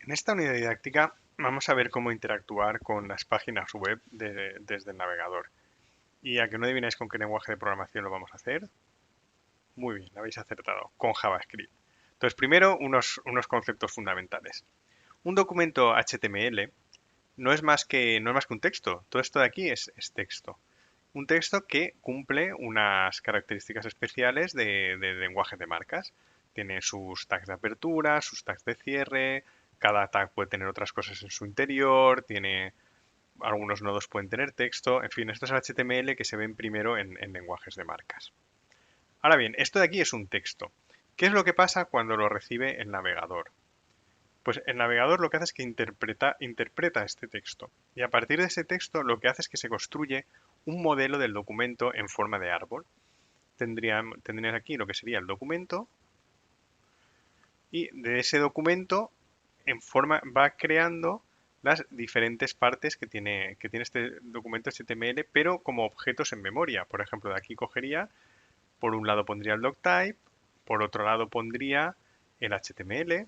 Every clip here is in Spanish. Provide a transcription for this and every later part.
En esta unidad didáctica vamos a ver cómo interactuar con las páginas web desde el navegador. Y a que no adivináis con qué lenguaje de programación lo vamos a hacer, muy bien, lo habéis acertado, con JavaScript. Entonces, primero, unos conceptos fundamentales. Un documento HTML no es más que un texto. Todo esto de aquí es texto. Un texto que cumple unas características especiales de lenguaje de marcas. Tiene sus tags de apertura, sus tags de cierre, cada tag puede tener otras cosas en su interior, tiene algunos nodos pueden tener texto, en fin, esto es el HTML que se ven primero en lenguajes de marcas. Ahora bien, esto de aquí es un texto. ¿Qué es lo que pasa cuando lo recibe el navegador? Pues el navegador lo que hace es que interpreta este texto. Y a partir de ese texto lo que hace es que se construye un modelo del documento en forma de árbol. Tendrías aquí lo que sería el documento y de ese documento va creando las diferentes partes que tiene este documento HTML, pero como objetos en memoria. Por ejemplo, de aquí cogería, por un lado pondría el doctype, por otro lado pondría el HTML.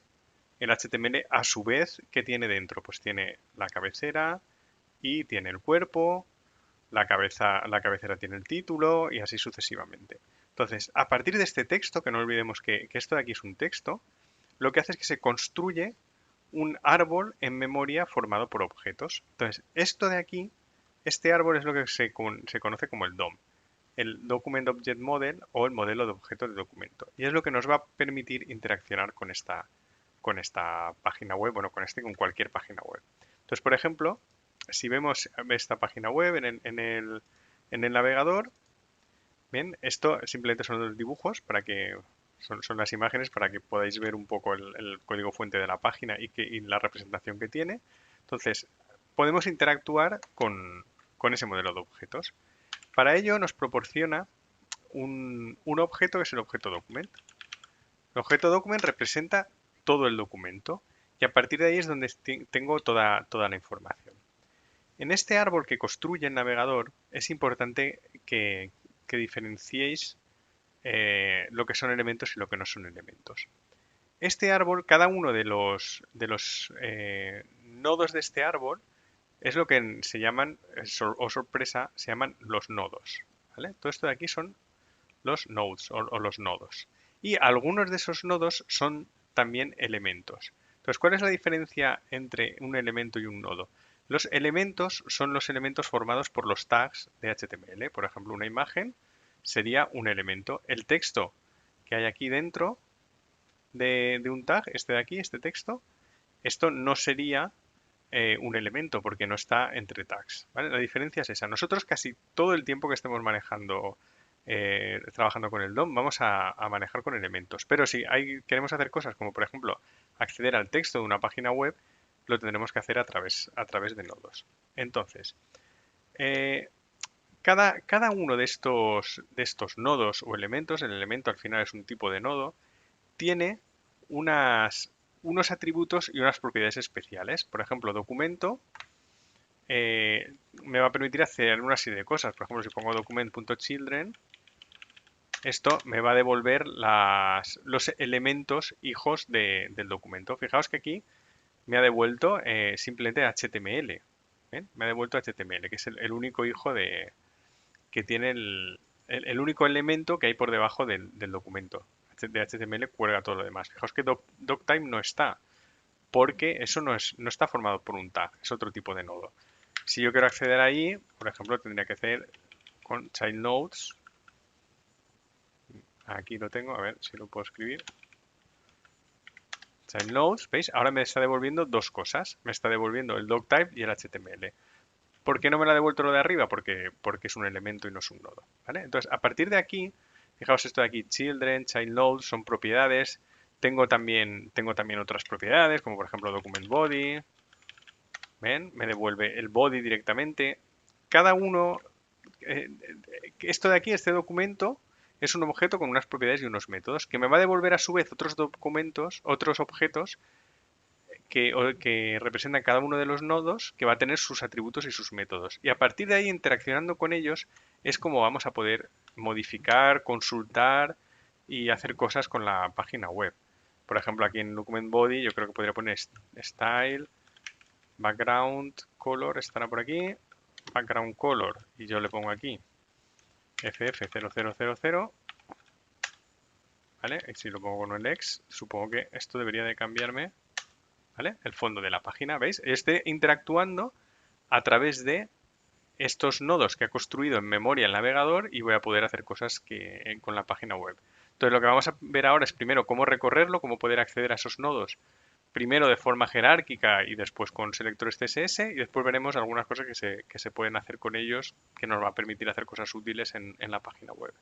El HTML a su vez, ¿qué tiene dentro? Pues tiene la cabecera y tiene el cuerpo, la cabecera tiene el título y así sucesivamente. Entonces, a partir de este texto, que no olvidemos que esto de aquí es un texto, lo que hace es que se construye un árbol en memoria formado por objetos. Entonces, esto de aquí, este árbol es lo que se conoce como el DOM, el Document Object Model o el modelo de objeto de documento. Y es lo que nos va a permitir interaccionar con esta página web, bueno, con cualquier página web. Entonces, por ejemplo, si vemos esta página web en el navegador, bien, esto simplemente son los dibujos son las imágenes para que podáis ver un poco el código fuente de la página y la representación que tiene. Entonces, podemos interactuar con ese modelo de objetos. Para ello nos proporciona un objeto que es el objeto document. El objeto document representa todo el documento y a partir de ahí es donde tengo toda la información. En este árbol que construye el navegador es importante que diferenciéis lo que son elementos y lo que no son elementos. Este árbol, cada uno de los nodos de este árbol es lo que se llaman, sorpresa, se llaman los nodos. ¿Vale? Todo esto de aquí son los nodes o los nodos. Y algunos de esos nodos son también elementos. Entonces, ¿cuál es la diferencia entre un elemento y un nodo? Los elementos son los elementos formados por los tags de HTML. Por ejemplo, una imagen sería un elemento. El texto que hay aquí dentro de un tag, este de aquí, este texto, esto no sería un elemento porque no está entre tags. ¿Vale? La diferencia es esa. Nosotros casi todo el tiempo que estemos trabajando con el DOM, vamos a manejar con elementos. Pero si queremos hacer cosas como, por ejemplo, acceder al texto de una página web, lo tendremos que hacer a través de nodos. Entonces, eh, cada uno de estos nodos o elementos, el elemento al final es un tipo de nodo, tiene unos atributos y unas propiedades especiales. Por ejemplo, documento me va a permitir hacer una serie de cosas. Por ejemplo, si pongo document.children, esto me va a devolver los elementos hijos del documento. Fijaos que aquí me ha devuelto simplemente HTML. ¿Ven? Me ha devuelto HTML, que es el único hijo que tiene el único elemento que hay por debajo del documento. De HTML cuelga todo lo demás. Fijaos que doctype no está, porque eso no está formado por un tag, es otro tipo de nodo. Si yo quiero acceder ahí, por ejemplo, tendría que hacer con child nodes. Aquí lo tengo, a ver si lo puedo escribir. Child nodes, ¿veis? Ahora me está devolviendo dos cosas. Me está devolviendo el doctype y el HTML. ¿Por qué no me lo ha devuelto lo de arriba? Porque es un elemento y no es un nodo. ¿Vale? Entonces, a partir de aquí, fijaos esto de aquí, children, child nodes, son propiedades. Tengo también otras propiedades, como por ejemplo document body. ¿Ven? Me devuelve el body directamente. Cada uno, esto de aquí, este documento, es un objeto con unas propiedades y unos métodos que me va a devolver a su vez otros documentos, otros objetos que representan cada uno de los nodos que va a tener sus atributos y sus métodos. Y a partir de ahí, interaccionando con ellos, es como vamos a poder modificar, consultar y hacer cosas con la página web. Por ejemplo, aquí en Document Body yo creo que podría poner Style, Background Color, estará por aquí, Background Color, y yo le pongo aquí FF0000, ¿vale? Y si lo pongo con un X, supongo que esto debería de cambiarme, ¿vale? El fondo de la página, ¿veis? Esté interactuando a través de estos nodos que ha construido en memoria el navegador y voy a poder hacer cosas con la página web. Entonces lo que vamos a ver ahora es primero cómo recorrerlo, cómo poder acceder a esos nodos, primero de forma jerárquica y después con selectores CSS y después veremos algunas cosas que se pueden hacer con ellos que nos va a permitir hacer cosas útiles en la página web.